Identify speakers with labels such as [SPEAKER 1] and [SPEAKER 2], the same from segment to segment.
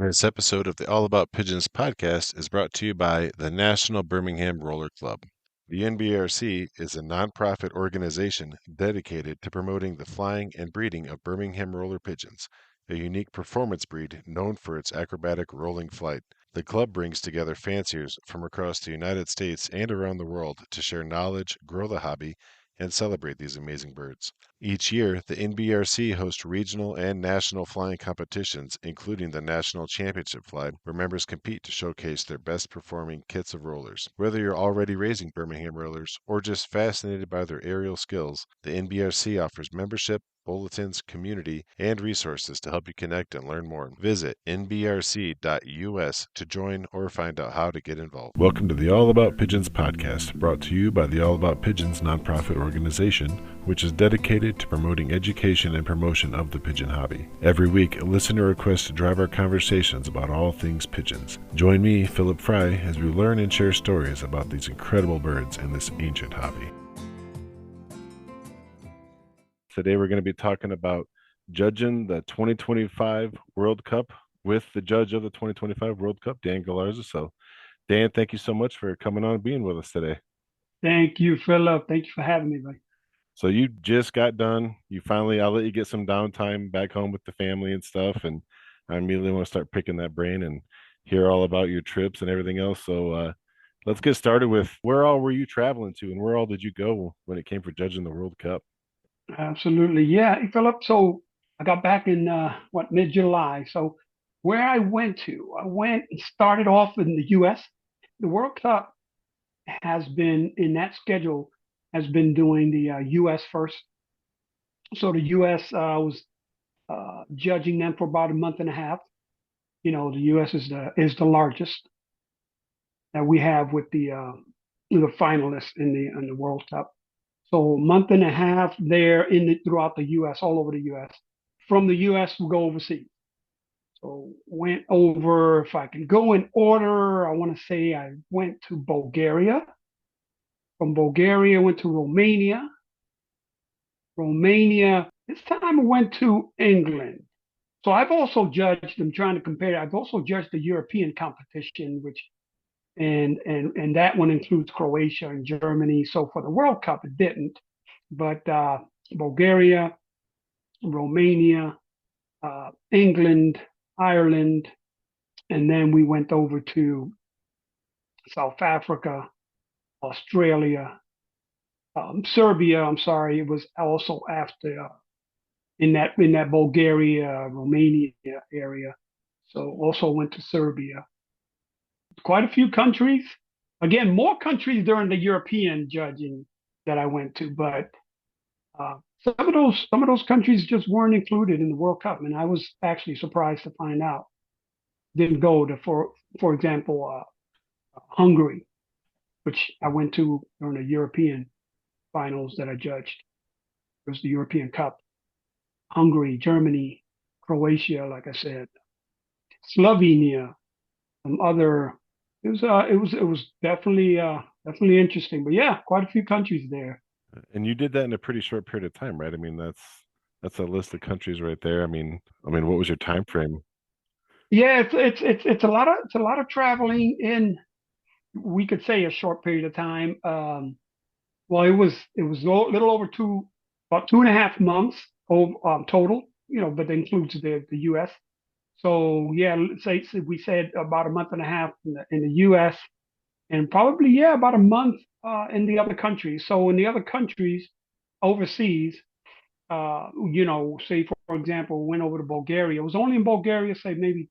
[SPEAKER 1] This episode of the All About Pigeons podcast is brought to you by the National Birmingham Roller Club. The NBRC is a nonprofit organization dedicated to promoting the flying and breeding of Birmingham roller pigeons, a unique performance breed known for its acrobatic rolling flight. The club brings together fanciers from across the United States and around the world to share knowledge, grow the hobby, and celebrate these amazing birds. Each year, the NBRC hosts regional and national flying competitions, including the National Championship Flight, where members compete to showcase their best performing kits of rollers. Whether you're already raising Birmingham rollers or just fascinated by their aerial skills, the NBRC offers membership, bulletins, community, and resources to help you connect and learn more. Visit nbrc.us to join or find out how to get involved. Welcome to the All About Pigeons podcast, brought to you by the All About Pigeons nonprofit organization, which is dedicated to promoting education and promotion of the pigeon hobby. Every week, a listener requests to drive our conversations about all things pigeons. Join me, Philip Fry, as we learn and share stories about these incredible birds and this ancient hobby. Today we're going to be talking about judging the 2025 World Cup with the judge of the 2025 World Cup, Dan Galarza. So, Dan, thank you so much for coming on and being with us today.
[SPEAKER 2] Thank you, Philip. Thank you for having me, buddy.
[SPEAKER 1] So you just got done. I'll let you get some downtime back home with the family and stuff. And I immediately want to start picking that brain and hear all about your trips and everything else. So let's get started with where all were you traveling to and where all did you go when it came for judging the World Cup?
[SPEAKER 2] Absolutely. Yeah, Philip. So I got back in mid-July. So where I went to, I went and started off in the US. The World Cup has been in that schedule, has been doing the US first. So the US was judging them for about a month and a half. You know, the US is the largest that we have with the finalists in the World Cup. So a month and a half there throughout the U.S., all over the U.S. From the U.S., we go overseas. So went over, if I can go in order, I want to say I went to Bulgaria. From Bulgaria, went to Romania. Romania, this time I went to England. So I've also judged, I'm trying to compare, I've also judged the European competition, which and that one includes Croatia and Germany. So for the World Cup, it didn't, but Bulgaria, Romania, England, Ireland, and then we went over to South Africa, Australia, Serbia. I'm sorry, it was also after in that Bulgaria, Romania area. So also went to Serbia. Quite a few countries. Again, more countries during the European judging that I went to, but some of those countries just weren't included in the World Cup, and I was actually surprised to find out. Didn't go to, for example, Hungary, which I went to during the European finals that I judged. It was the European Cup. Hungary, Germany, Croatia, like I said, Slovenia, some other. It was definitely interesting. But yeah, quite a few countries there.
[SPEAKER 1] And you did that in a pretty short period of time, right? I mean, that's a list of countries right there. I mean, what was your time frame?
[SPEAKER 2] Yeah, it's a lot of traveling in, we could say, a short period of time. Well, it was a little over about 2.5 months total. But that includes the U.S. So yeah, let's say we said about a month and a half in the U.S. and probably, yeah, about a month in the other countries. So in the other countries overseas, say for example, went over to Bulgaria. It was only in Bulgaria, say maybe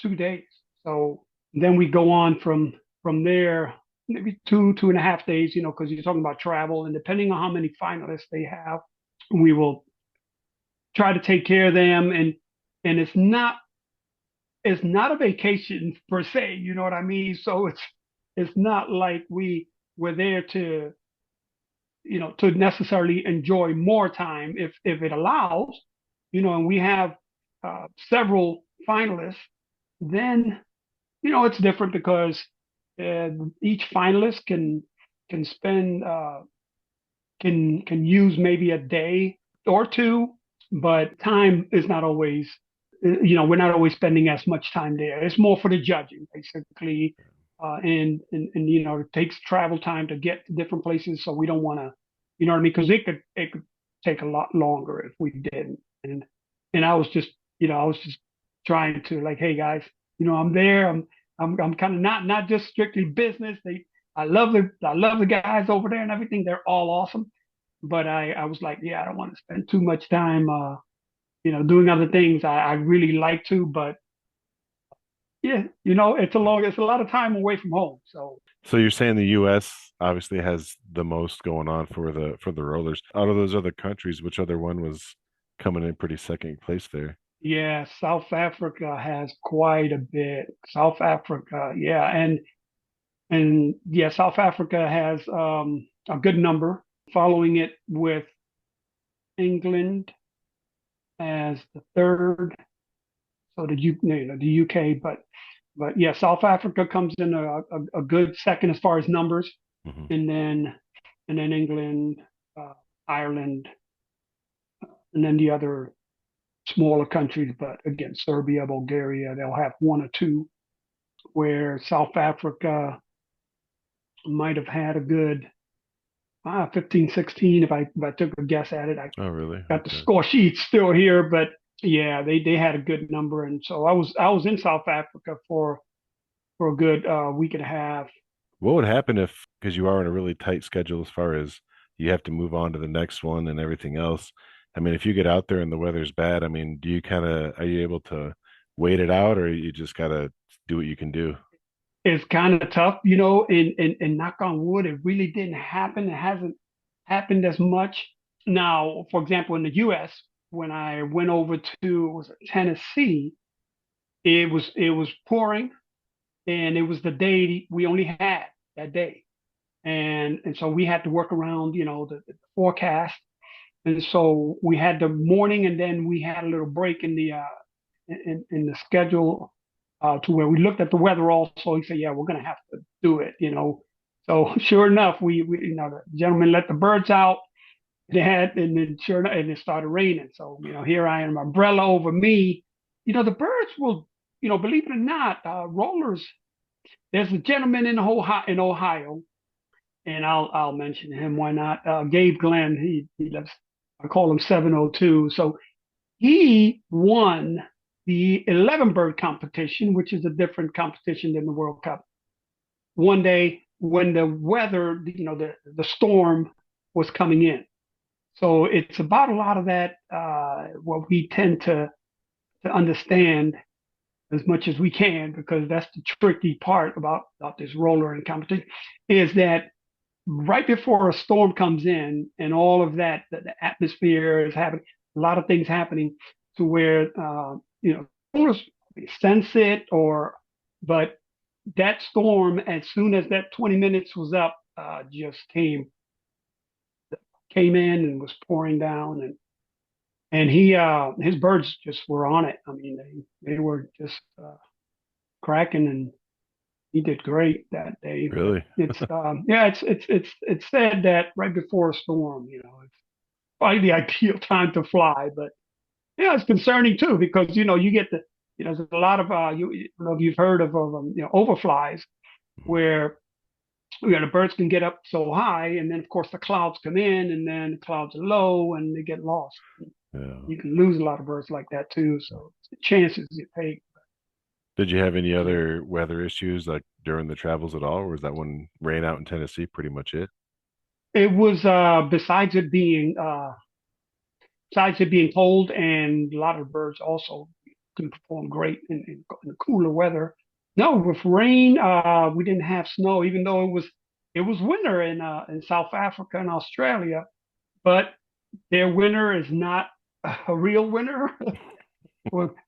[SPEAKER 2] 2 days. So then we go on from there, maybe 2.5 days, because you're talking about travel, and depending on how many finalists they have, we will try to take care of them, and it's not a vacation per se, you know what I mean? So it's not like we're there to necessarily enjoy more time if it allows, and we have several finalists. Then it's different because each finalist can spend can use maybe a day or two, but time is not always we're not always spending as much time there. It's more for the judging, basically, and it takes travel time to get to different places. So we don't want to, you know what I mean? Because it could take a lot longer if we didn't. And I was just trying to like, hey guys, I'm there. I'm kind of not just strictly business. I love the guys over there and everything. They're all awesome. But I was like, yeah, I don't want to spend too much time doing other things I really like to, but yeah, it's a lot of time away from home. So
[SPEAKER 1] So you're saying the U.S. obviously has the most going on for the rollers. Out of those other countries, which other one was coming in pretty second place there?
[SPEAKER 2] yeah, South Africa has quite a bit. South Africa, yeah, and yeah, South Africa has a good number. Following it with England as the third, so the UK, but yeah, South Africa comes in a good second as far as numbers,
[SPEAKER 1] Hmm.
[SPEAKER 2] and then England, uh, Ireland, and then the other smaller countries. But again, Serbia, Bulgaria, they'll have one or two. Where South Africa might have had a good 15, 16. If I took a guess at it, I
[SPEAKER 1] Oh, really?
[SPEAKER 2] got the
[SPEAKER 1] Okay.
[SPEAKER 2] score sheet still here, but yeah, they had a good number, and so I was in South Africa for a good week and a half.
[SPEAKER 1] What would happen if, because you are on a really tight schedule as far as you have to move on to the next one and everything else? I mean, if you get out there and the weather's bad, I mean, are you able to wait it out, or you just gotta do what you can do?
[SPEAKER 2] It's kind of tough, and knock on wood, it really didn't happen. It hasn't happened as much. Now, for example, in the U.S., when I went over to was it Tennessee, it was pouring, and it was the day we only had that day, and so we had to work around, the forecast, and so we had the morning, and then we had a little break in the schedule to where we looked at the weather also. He said, yeah, we're going to have to do it. So sure enough, we the gentleman let the birds out. And then sure enough, and it started raining. So, here I am, umbrella over me. The birds will, believe it or not, rollers. There's a gentleman in Ohio, and I'll mention him. Why not? Gabe Glenn. He lives. I call him 702. So he won the 11 bird competition, which is a different competition than the World Cup. One day when the weather, the storm was coming in. So it's about a lot of that, what we tend to understand as much as we can, because that's the tricky part about this roller and competition, is that right before a storm comes in and all of that, the atmosphere is happening, a lot of things happening to where, rollers sense it, but that storm, as soon as that 20 minutes was up, just came in and was pouring down, and his birds just were on it. I mean, they were just cracking, and he did great that day. But
[SPEAKER 1] Really?
[SPEAKER 2] it's yeah, it's said that right before a storm, it's probably the ideal time to fly. But yeah, it's concerning too, because you get there's a lot of I don't know if you've heard of overflies, where the birds can get up so high, and then of course the clouds come in, and then the clouds are low, and they get lost.
[SPEAKER 1] Yeah.
[SPEAKER 2] You can lose a lot of birds like that too. So the chances you take.
[SPEAKER 1] Did you have any
[SPEAKER 2] Yeah.
[SPEAKER 1] other weather issues like during the travels at all, or was that one rain out in Tennessee pretty much it?
[SPEAKER 2] It was besides it being cold, and a lot of birds also can perform great in cooler weather. No, with rain, we didn't have snow, even though it was winter in South Africa and Australia, but their winter is not a real winter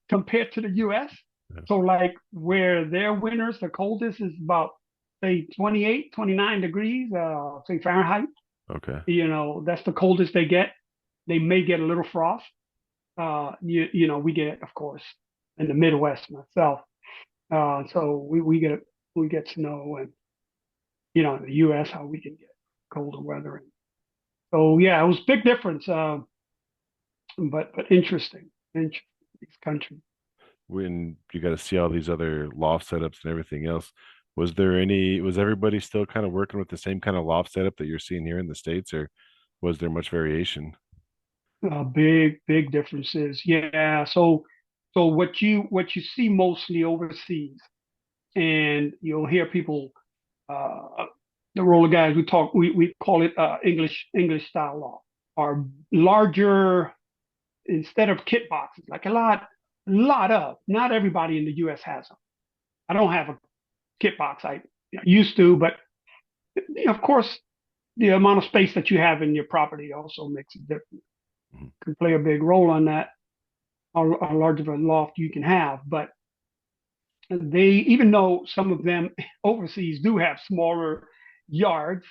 [SPEAKER 2] compared to the U.S.
[SPEAKER 1] Yeah.
[SPEAKER 2] So like where their winters, the coldest is about say 28, 29 degrees, say Fahrenheit.
[SPEAKER 1] Okay.
[SPEAKER 2] That's the coldest they get. They may get a little frost. We get, of course, in the Midwest myself. So we get snow, and in the U.S. how we can get colder weather. And so yeah, it was a big difference, but interesting, these countries.
[SPEAKER 1] when you got to see all these other loft setups and everything else, was everybody still kind of working with the same kind of loft setup that you're seeing here in the States, or was there much variation?
[SPEAKER 2] Big differences. Yeah. So what you see mostly overseas, and you'll hear people, uh, the roller guys, we call it English style loft, are larger instead of kit boxes, like not everybody in the US has them. I don't have a kit box. I used to, but of course, the amount of space that you have in your property also makes it different.
[SPEAKER 1] Mhm.
[SPEAKER 2] Can play a big role on that, how large of a loft you can have. But they, even though some of them overseas do have smaller yards,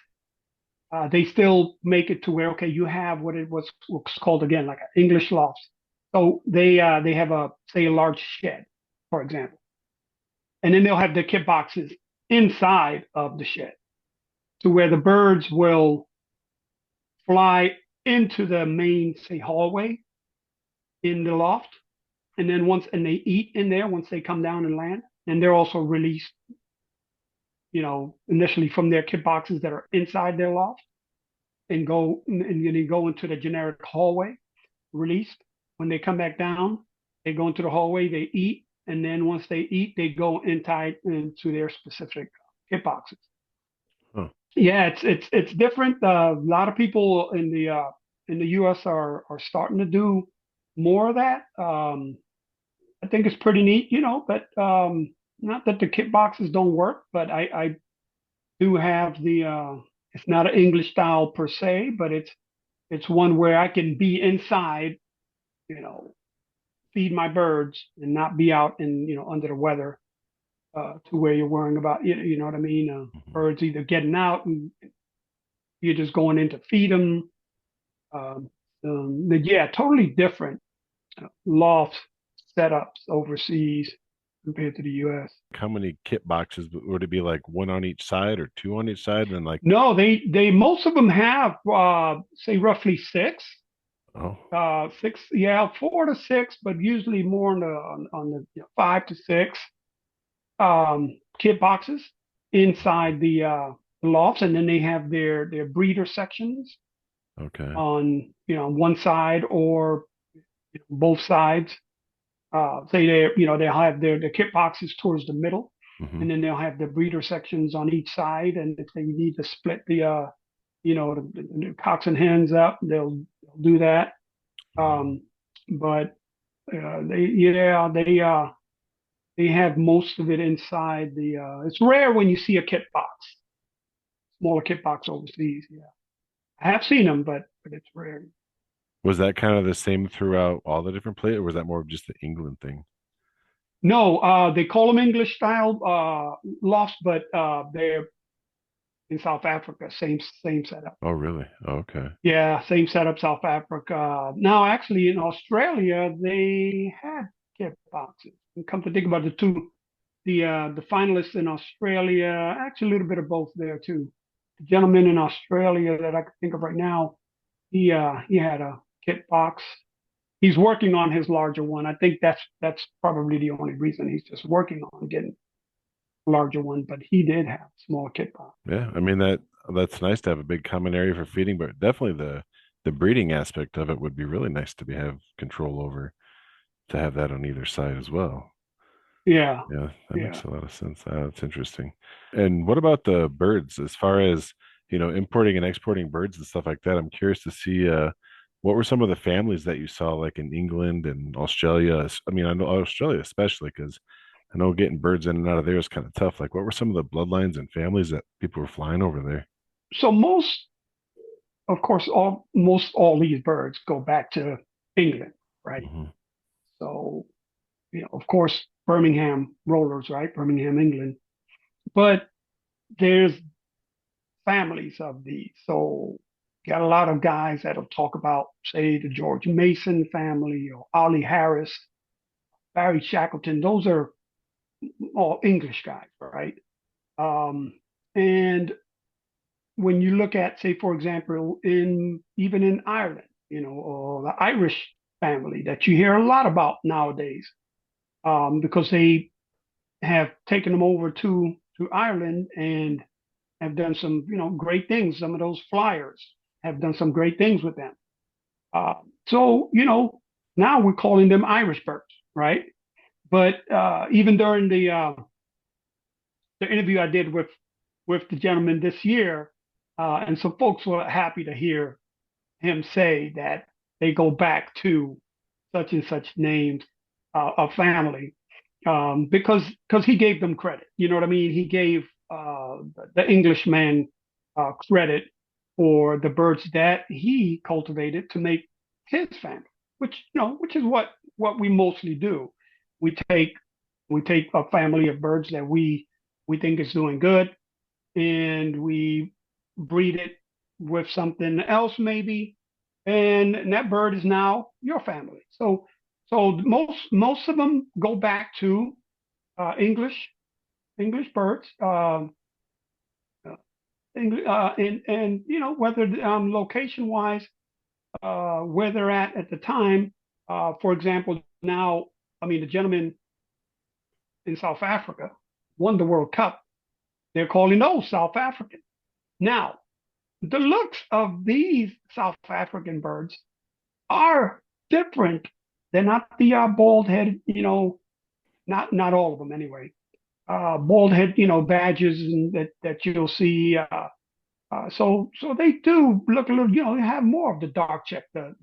[SPEAKER 2] they still make it to where, okay, you have what's called, again, like an English loft. So they have a, say, a large shed, for example, and then they'll have the kit boxes inside of the shed to where the birds will fly into the main, say, hallway in the loft, and then they eat in there once they come down and land, and they're also released, initially from their kit boxes that are inside their loft, and they go into the generic hallway, released. When they come back down, they go into the hallway, they eat, and then once they eat, they go inside into their specific kit boxes.
[SPEAKER 1] Huh.
[SPEAKER 2] Yeah, it's different. A lot of people in the U.S. are starting to do more of that. I think it's pretty neat, but not that the kit boxes don't work, but I do have it's not an English style per se, but it's one where I can be inside, you know, feed my birds and not be out in, under the weather, to where you're worrying about, you know what I mean?
[SPEAKER 1] Mhm.
[SPEAKER 2] Birds either getting out and you're just going in to feed them. Um, but yeah, totally different loft setups overseas compared to the US.
[SPEAKER 1] How many kit boxes would it be, like one on each side or two on each side? And then like,
[SPEAKER 2] No, they most of them have, say, roughly six.
[SPEAKER 1] oh,
[SPEAKER 2] Six, yeah, 4 to 6, but usually more on the 5 to 6 kit boxes inside the lofts, and then they have their breeder sections
[SPEAKER 1] okay.
[SPEAKER 2] on, one side or both sides. Say they'll have their kit boxes towards the middle,
[SPEAKER 1] Hmm.
[SPEAKER 2] and then they'll have the breeder sections on each side. And if they need to split the cocks and hens up, they'll do that. Um, but they have most of it inside the. It's rare when you see a kit box, smaller kit box overseas. Yeah, I have seen them, but it's rare.
[SPEAKER 1] Was that kind of the same throughout all the different places, or was that more of just the England thing?
[SPEAKER 2] No, they call them English style lofts, but they're in South Africa. Same setup.
[SPEAKER 1] Oh, really? Oh, okay.
[SPEAKER 2] Yeah, same setup, South Africa. Now, actually, in Australia, they had kit boxes. And come to think about the finalists in Australia, actually a little bit of both there too. The gentleman in Australia that I can think of right now, he had a kit box. He's working on his larger one. I think that's probably the only reason he's just working on getting a larger one. But he did have a small kit box.
[SPEAKER 1] Yeah, I mean that's nice to have a big common area for feeding, but definitely the breeding aspect of it would be really nice to be have control over, to have that on either side as well.
[SPEAKER 2] Yeah,
[SPEAKER 1] Yeah, that
[SPEAKER 2] yeah.
[SPEAKER 1] makes a lot of sense. That's interesting. And what about the birds? As far as, importing and exporting birds and stuff like that, I'm curious to see what were some of the families that you saw like in England and Australia? I mean, I know Australia especially because I know getting birds in and out of there is kind of tough. Like, what were some of the bloodlines and families that people were flying over there?
[SPEAKER 2] So of course, most all these birds go back to England, right?
[SPEAKER 1] Hmm.
[SPEAKER 2] So, of course, Birmingham Rollers, right? Birmingham, England. But there's families of these. So, got a lot of guys that'll talk about, say, the George Mason family or Ollie Harris, Barry Shackleton. Those are all English guys, right? Um, and when you look at, say, for example, even in Ireland, or the Irish family that you hear a lot about nowadays. because they have taken them over to Ireland and have done some, great things. Some of those flyers have done some great things with them. Uh, so, now we're calling them Irish birds, right? But even during the interview I did with the gentleman this year, and some folks were happy to hear him say that they go back to such and such names of family, because he gave them credit. You know what I mean? He gave the Englishman credit for the birds that he cultivated to make his family, which is what we mostly do. We take we take a family of birds that we think is doing good, and we breed it with something else maybe, and that bird is now your family. So most of them go back to English birds, and whether location wise, where they're at the time. For example, now, I mean, the gentleman in South Africa won the World Cup. They're calling those South African. Now, the looks of these South African birds are different. They're not the bald head, not all of them anyway. Bald head, badges and that you'll see. So they do look a little, they have more of the dark check, the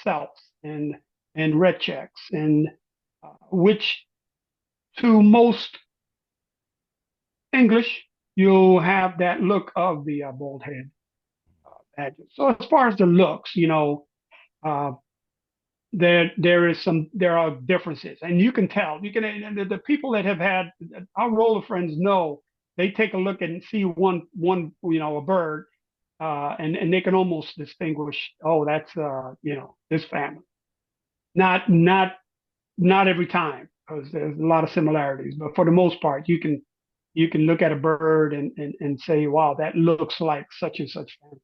[SPEAKER 2] selfs and red checks, and which to most English, you'll have that look of the bald head badges. So as far as the looks, uh, there are differences, and you can tell. You can, and the people that have had our roller friends know, they take a look and see one a bird, and they can almost distinguish. Oh, that's this family. Not every time, because there's a lot of similarities, but for the most part, you can look at a bird and say, wow, that looks like such and such family.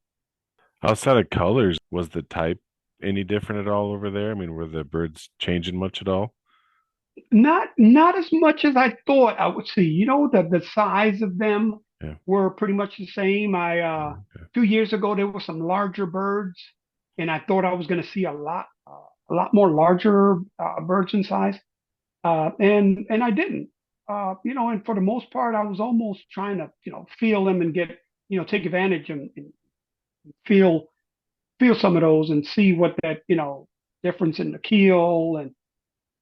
[SPEAKER 1] Outside of colors, was the type any different at all over there? I mean, were the birds changing much at all?
[SPEAKER 2] Not as much as I thought I would see. The size of them
[SPEAKER 1] Yeah.
[SPEAKER 2] were pretty much the same. I
[SPEAKER 1] Okay.
[SPEAKER 2] 2 years ago there were some larger birds, and I thought I was going to see a lot more larger birds in size, and I didn't. And for the most part, I was almost trying to feel them and get take advantage and feel feel some of those and see what that difference in the keel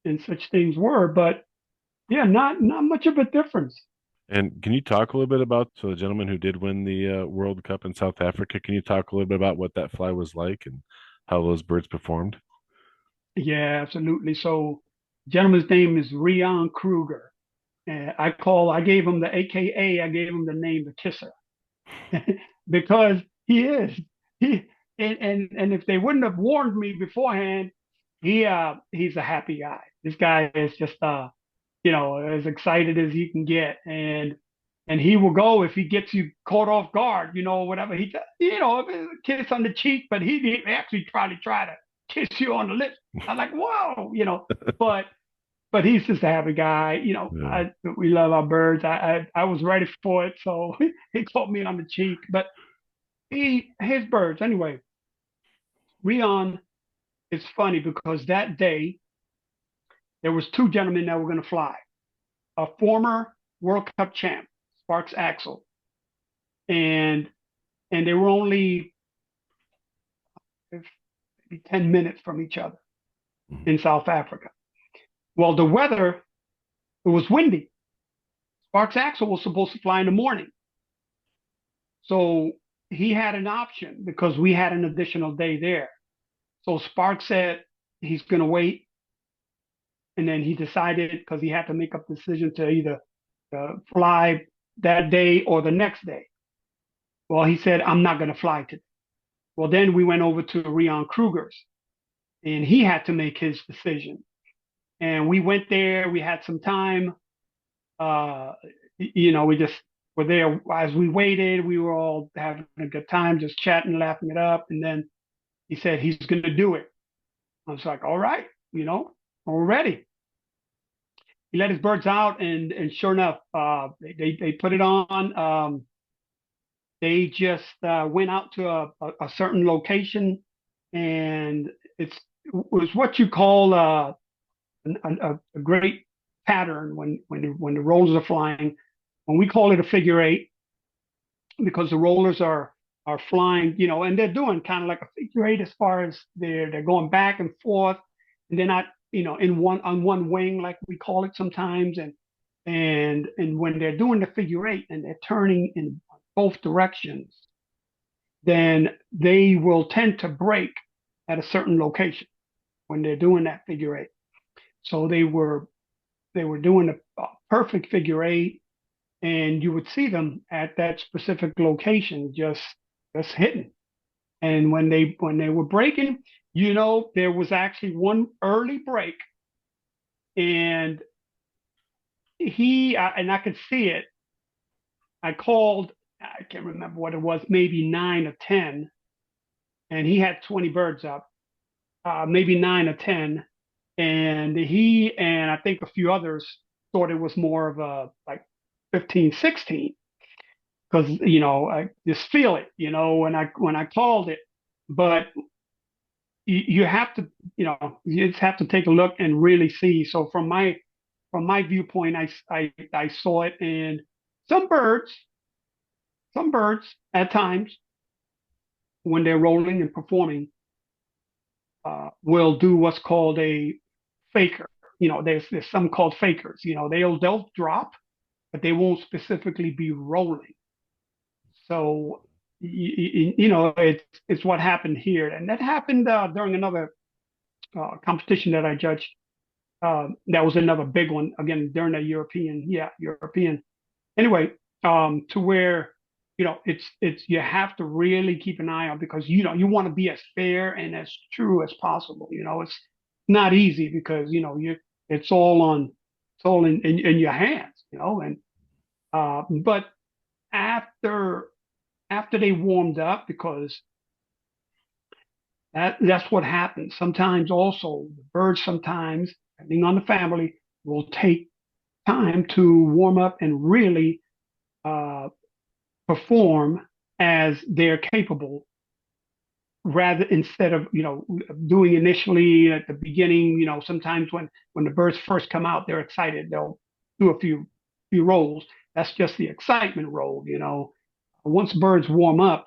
[SPEAKER 2] and such things were. But yeah, not much of a difference.
[SPEAKER 1] And can you talk a little bit about so the gentleman who did win the World Cup in South Africa? Can you talk a little bit about what that fly was like and how those birds performed?
[SPEAKER 2] Yeah, absolutely. So, gentleman's name is Rion Kruger. I gave him the AKA. I gave him the name the Kisser because he is he. And if they wouldn't have warned me beforehand, he's a happy guy. This guy is just as excited as he can get, and he will go if he gets you caught off guard, whatever. He, a kiss on the cheek, but he actually probably try to kiss you on the lips. I'm like, whoa, but he's just a happy guy.
[SPEAKER 1] Yeah.
[SPEAKER 2] We love our birds. I was ready for it, so he caught me on the cheek. But his birds anyway. Rion is funny because that day there was two gentlemen that were going to fly. A former World Cup champ, Sparks Axel, and they were only maybe 10 minutes from each other
[SPEAKER 1] Mhm.
[SPEAKER 2] in South Africa. Well, the weather, it was windy. Sparks Axel was supposed to fly in the morning. So he had an option because we had an additional day there. So Sparks said he's going to wait. And then he decided because he had to make up the decision to either fly that day or the next day. Well, he said, I'm not going to fly today. Well, then we went over to Rion Kruger's and he had to make his decision. And we went there. We had some time. Uh, we just were there as we waited. We were all having a good time, just chatting, laughing it up. And then he said he's going to do it. I was like, all right, we're ready. he let his birds out, and sure enough, they put it on. They just went out to a certain location, and it was what you call a great pattern when the rollers are flying. When we call it a figure eight, because the rollers are flying, and they're doing kind of like a figure eight as far as they're going back and forth, and they're not, in one on one wing like we call it sometimes, and when they're doing the figure eight and they're turning in both directions, then they will tend to break at a certain location when they're doing that figure eight. So they were doing a perfect figure eight, and you would see them at that specific location just hitting. And when they were breaking, there was actually one early break, and and I could see it. I called, I can't remember what it was, maybe 9 or 10, and he had 20 birds up, maybe 9 or 10, and he and I think a few others thought it was more of a like 15, 16, because I just feel it, when I called it. But you have to, you just have to take a look and really see. So from my viewpoint, I saw it, and some birds, some birds at times when they're rolling and performing, will do what's called a faker. There's some called fakers. They'll drop, but they won't specifically be rolling. So it's what happened here, and that happened during another competition that I judged. That was another big one again during the European. Anyway, to where it's you have to really keep an eye on, because you want to be as fair and as true as possible. It's not easy, because you it's all in your hands. And but after after they warmed up, because that's what happens. Sometimes also the birds, sometimes depending on the family, will take time to warm up and really uh, perform as they're capable, rather instead of doing initially at the beginning. Sometimes when the birds first come out, they're excited, they'll do a few rolls. That's just the excitement roll. Once birds warm up,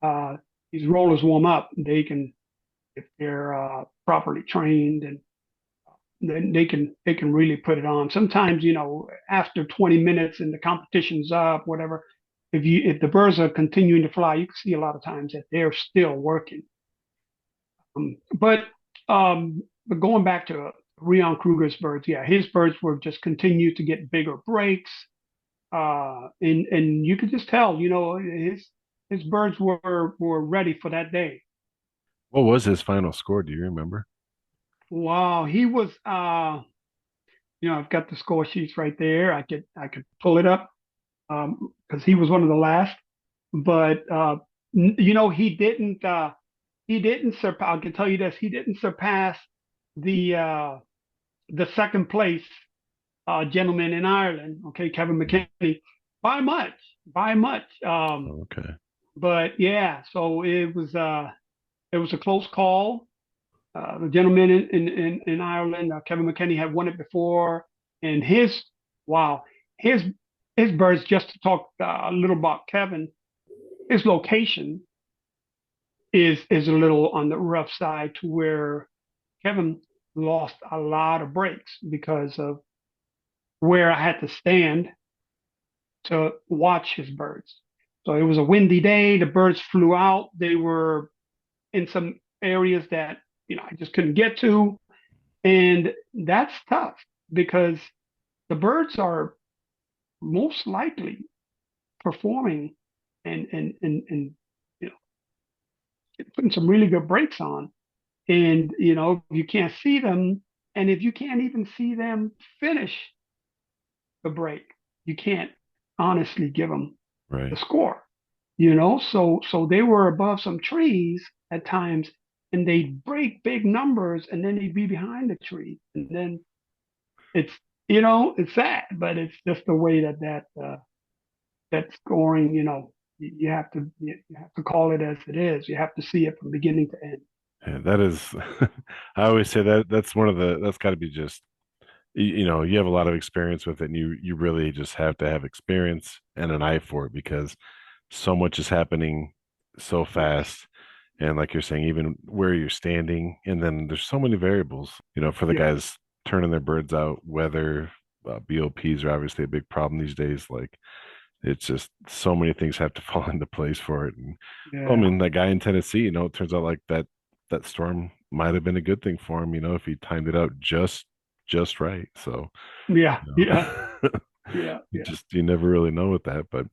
[SPEAKER 2] uh, these rollers warm up, they can, if they're properly trained, and then they can really put it on. Sometimes, after 20 minutes and the competition's up, whatever, if the birds are continuing to fly, you can see a lot of times that they're still working. But going back to Rion Kruger's birds, yeah, his birds were just continue to get bigger breaks, and you could just tell, his birds were ready for that day.
[SPEAKER 1] What was his final score? Do you remember?
[SPEAKER 2] Wow, he was I've got the score sheets right there. I could pull it up, because he was one of the last. But he didn't surpass. I can tell you this: he didn't surpass the uh, the second place gentleman in Ireland. Okay, Kevin McKinney, by much, by much.
[SPEAKER 1] Okay.
[SPEAKER 2] But yeah, so it was a close call. The gentleman in Ireland, Kevin McKinney, had won it before, and wow, his his birds. Just to talk a little about Kevin, his location is a little on the rough side, to where Kevin lost a lot of breaks because of where I had to stand to watch his birds. So it was a windy day. The birds flew out. They were in some areas that I just couldn't get to, and that's tough, because the birds are most likely performing and putting some really good breaks on. And if you can't see them, and if you can't even see them finish the break, you can't honestly give them the
[SPEAKER 1] Right.
[SPEAKER 2] score. So they were above some trees at times, and they'd break big numbers, and then they'd be behind the tree, and then it's it's sad, but it's just the way that scoring, you have to call it as it is. You have to see it from beginning to end.
[SPEAKER 1] Yeah, that is, I always say that that's one of that's got to be just, you have a lot of experience with it, and you really just have to have experience and an eye for it because so much is happening so
[SPEAKER 2] Yes.
[SPEAKER 1] fast. And like you're saying, even where you're standing, and then there's so many variables, for the
[SPEAKER 2] Yeah.
[SPEAKER 1] guys turning their birds out, weather, BOPs are obviously a big problem these days. Like it's just so many things have to fall into place for it. And well, I
[SPEAKER 2] Yeah.
[SPEAKER 1] mean, that guy in Tennessee, it turns out like that storm might have been a good thing for him, if he timed it out just right. So,
[SPEAKER 2] Yeah.
[SPEAKER 1] you
[SPEAKER 2] Yeah.
[SPEAKER 1] know,
[SPEAKER 2] Yeah.
[SPEAKER 1] you
[SPEAKER 2] Yeah.
[SPEAKER 1] just you never really know with that. But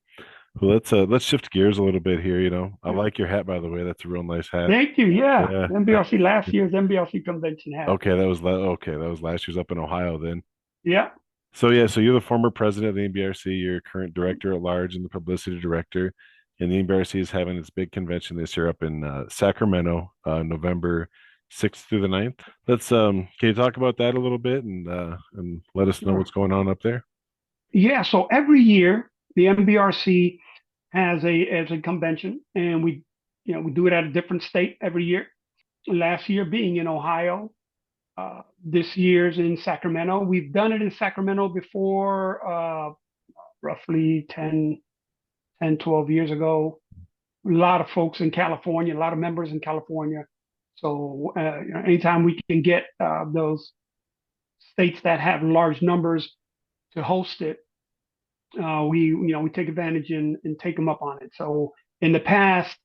[SPEAKER 1] well, let's shift gears a little bit here. I
[SPEAKER 2] Yeah.
[SPEAKER 1] like your hat, by the way. That's a real nice hat.
[SPEAKER 2] Thank you. Yeah.
[SPEAKER 1] Yeah.
[SPEAKER 2] NBRC last year's NBRC convention hat.
[SPEAKER 1] Okay, that was last year's up in Ohio then.
[SPEAKER 2] Yeah.
[SPEAKER 1] So yeah, so you're the former president of the NBRC, you're current director at large and the publicity director. And the NBRC is having its big convention this year up in Sacramento, November 6th through the 9th. Let's can you talk about that a little bit and let us know
[SPEAKER 2] Sure.
[SPEAKER 1] what's going on up there?
[SPEAKER 2] Yeah. So every year the NBRC has a convention, and we do it at a different state every year. Last year being in Ohio, this year's in Sacramento. We've done it in Sacramento before, roughly 12 years ago. A lot of folks in California, a lot of members in California. So anytime we can get those states that have large numbers to host it, we take advantage and take them up on it. So in the past,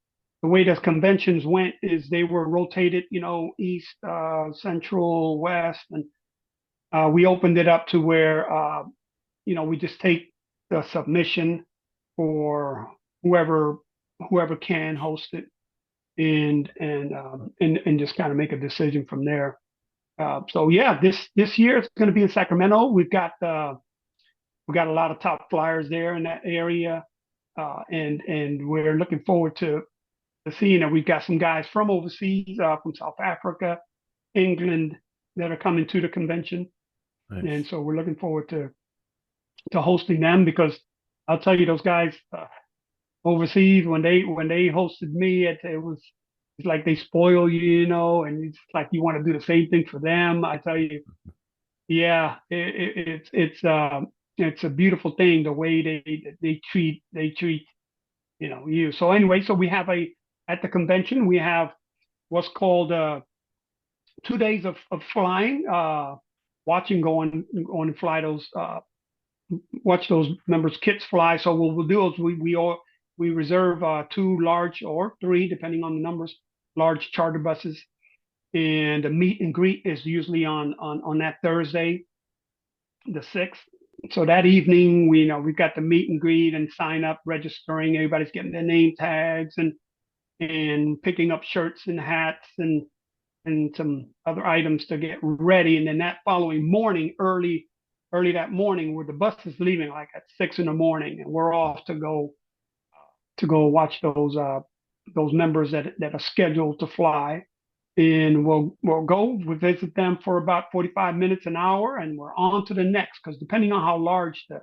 [SPEAKER 2] the way those conventions went is they were rotated, east, central, west, and we opened it up to where we just take the submission for whoever whoever can host it, and just kind of make a decision from there. So yeah, this year it's going to be in Sacramento. We've got a lot of top flyers there in that area, and we're looking forward to seeing it. We've got some guys from overseas, from South Africa, England, that are coming to the convention, and
[SPEAKER 1] Nice.
[SPEAKER 2] so we're looking forward to hosting them because I'll tell you, those guys overseas when they hosted me, it's like they spoil you, and it's like you want to do the same thing for them. I tell you, yeah, it's a beautiful thing the way they treat you. So anyway, so we have a at the convention we have what's called 2 days of flying, watching going and fly those watch those members' kits fly. So what we'll do is we reserve two large or three, depending on the numbers, large charter buses, and the meet and greet is usually on that Thursday, the 6th. So that evening, we've got the meet and greet and sign up, registering. Everybody's getting their name tags and picking up shirts and hats and some other items to get ready. And then that following morning, early that morning, where the bus is leaving like at 6 in the morning, and we're off to go watch those members that are scheduled to fly. And we'll visit them for about 45 minutes, an hour, and we're on to the next, because depending on how large the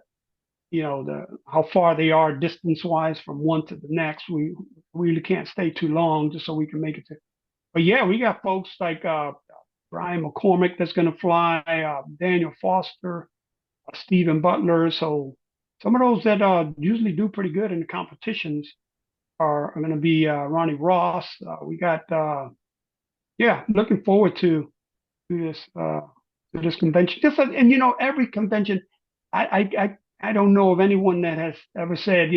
[SPEAKER 2] how far they are distance wise from one to the next, we really can't stay too long just so we can make it to. But yeah, we got folks like Brian McCormick that's going to fly, Daniel Foster, Stephen Butler. So some of those that usually do pretty good in the competitions are going to be Ronnie Ross. We got yeah, looking forward to this convention. Just and every convention, I don't know of anyone that has ever said,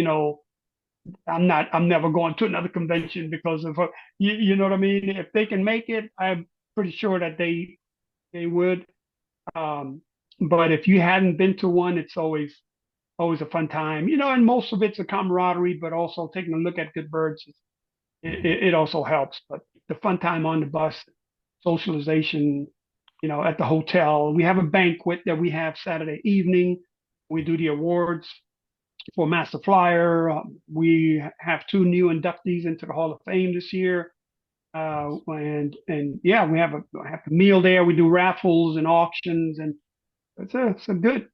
[SPEAKER 2] I'm never going to another convention because of you know what I mean. If they can make it, I'm pretty sure that they would. Um, but if you hadn't been to one, it's always a fun time, and most of it's a camaraderie, but also taking a look at good birds. It also helps. But the fun time on the bus, socialization, at the hotel. We have a banquet that we have Saturday evening. We do the awards for Master Flyer. We have two new inductees into the Hall of Fame this year. And yeah, we have a meal there. We do raffles and auctions, It's a good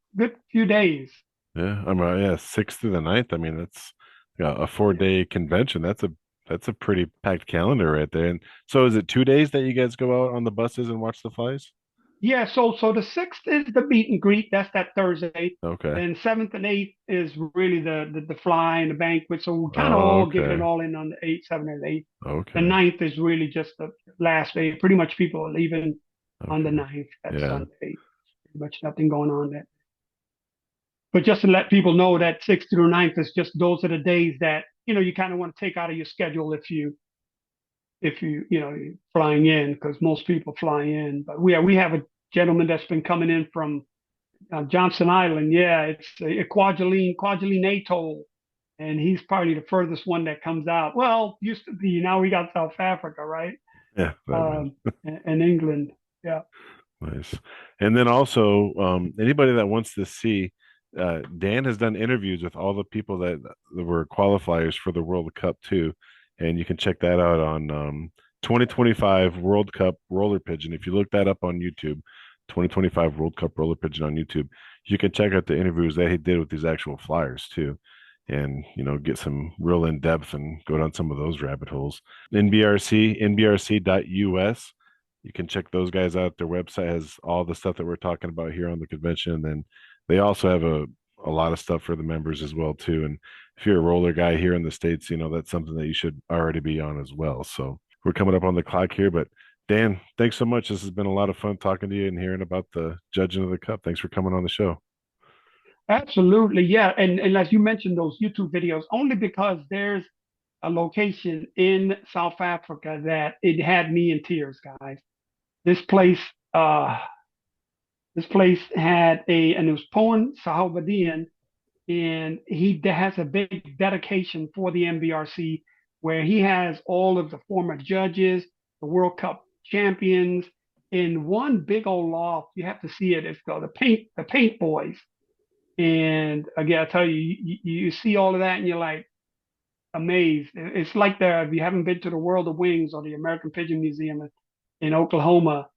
[SPEAKER 2] few days.
[SPEAKER 1] Yeah, yeah, 6th through the 9th. I mean, that's yeah, a 4-day convention. That's a pretty packed calendar right there. And so, is it 2 days that you guys go out on the buses and watch the flies?
[SPEAKER 2] Yeah, so the sixth is the meet and greet. That's that Thursday.
[SPEAKER 1] Okay.
[SPEAKER 2] Then seventh and eighth is really the fly and the banquet. So we kind of
[SPEAKER 1] Oh,
[SPEAKER 2] all get it
[SPEAKER 1] okay.
[SPEAKER 2] all in on the eighth, seventh, and eighth. The
[SPEAKER 1] Okay.
[SPEAKER 2] ninth is really just the last day. Pretty much people are leaving on the
[SPEAKER 1] Okay.
[SPEAKER 2] ninth. That
[SPEAKER 1] Yeah.
[SPEAKER 2] Sunday. Pretty much nothing going on there. But just to let people know that sixth through ninth is just those are the days that you kind of want to take out of your schedule if you you're flying in because most people fly in. But we have a gentleman that's been coming in from Johnson Island. Yeah, it's a Kwajalein Atoll, and he's probably the furthest one that comes out. Well, used to be. Now we got South Africa, right?
[SPEAKER 1] Yeah. That was
[SPEAKER 2] And England. Yeah,
[SPEAKER 1] nice. And then also, anybody that wants to see, Dan has done interviews with all the people that were qualifiers for the World Cup too, and you can check that out on 2025 World Cup Roller Pigeon. If you look that up on YouTube, 2025 World Cup Roller Pigeon on YouTube, you can check out the interviews that he did with these actual flyers too, and get some real in depth and go down some of those rabbit holes. nbrc.us. You can check those guys out. Their website has all the stuff that we're talking about here on the convention. And then they also have a lot of stuff for the members as well too. And if you're a roller guy here in the States, that's something that you should already be on as well. So we're coming up on the clock here, but Dan, thanks so much. This has been a lot of fun talking to you and hearing about the judging of the cup. Thanks for coming on the show.
[SPEAKER 2] absolutely. Yeah, and as you mentioned, those YouTube videos only because there's a location in South Africa that it had me in tears, guys. This place, uh, this place had and it was Poen Sahovadian, and he has a big dedication for the MBRC where he has all of the former judges, the World Cup champions in one big old loft. You have to see it. It's called the Paint Boys. And again, I tell you, you see all of that and you're like amazed. It's like if you haven't been to the World of Wings or the American Pigeon Museum in Oklahoma,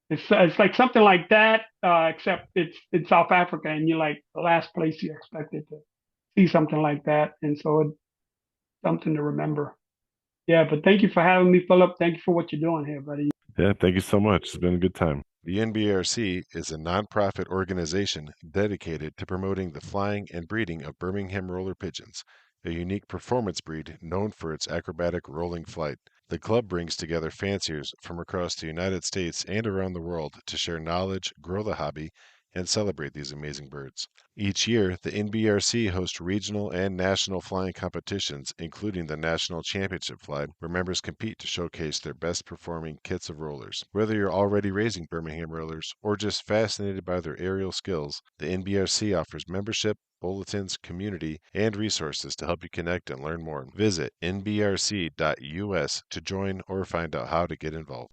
[SPEAKER 2] it's like something like that, except it's in South Africa, and you're like the last place you expected to see something like that, and so it's something to remember. Yeah, but thank you for having me, Philip. Thank you for what you're doing here, buddy.
[SPEAKER 1] Yeah, thank you so much. It's been a good time. The NBRC is a nonprofit organization dedicated to promoting the flying and breeding of Birmingham roller pigeons, a unique performance breed known for its acrobatic rolling flight. The club brings together fanciers from across the United States and around the world to share knowledge, grow the hobby, and celebrate these amazing birds. Each year, the NBRC hosts regional and national flying competitions, including the National Championship Flight, where members compete to showcase their best performing kits of rollers. Whether you're already raising Birmingham rollers or just fascinated by their aerial skills, the NBRC offers membership, bulletins, community, and resources to help you connect and learn more. Visit nbrc.us to join or find out how to get involved.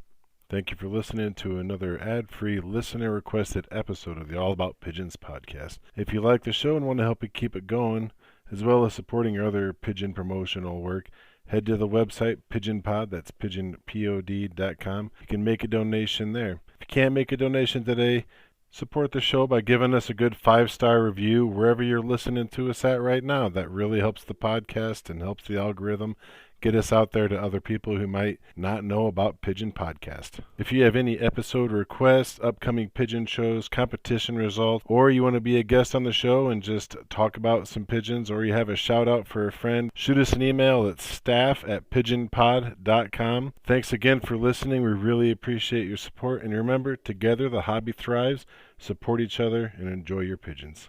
[SPEAKER 1] Thank you for listening to another ad-free, listener-requested episode of the All About Pigeons podcast. If you like the show and want to help it keep it going, as well as supporting your other pigeon promotional work, head to the website PigeonPod, that's pigeonpod.com. You can make a donation there. If you can't make a donation today, support the show by giving us a good 5-star review wherever you're listening to us at right now. That really helps the podcast and helps the algorithm get us out there to other people who might not know about Pigeon Podcast. If you have any episode requests, upcoming pigeon shows, competition results, or you want to be a guest on the show and just talk about some pigeons, or you have a shout out for a friend, shoot us an email at staff@pigeonpod.com. Thanks again for listening. We really appreciate your support. And remember, together the hobby thrives. Support each other and enjoy your pigeons.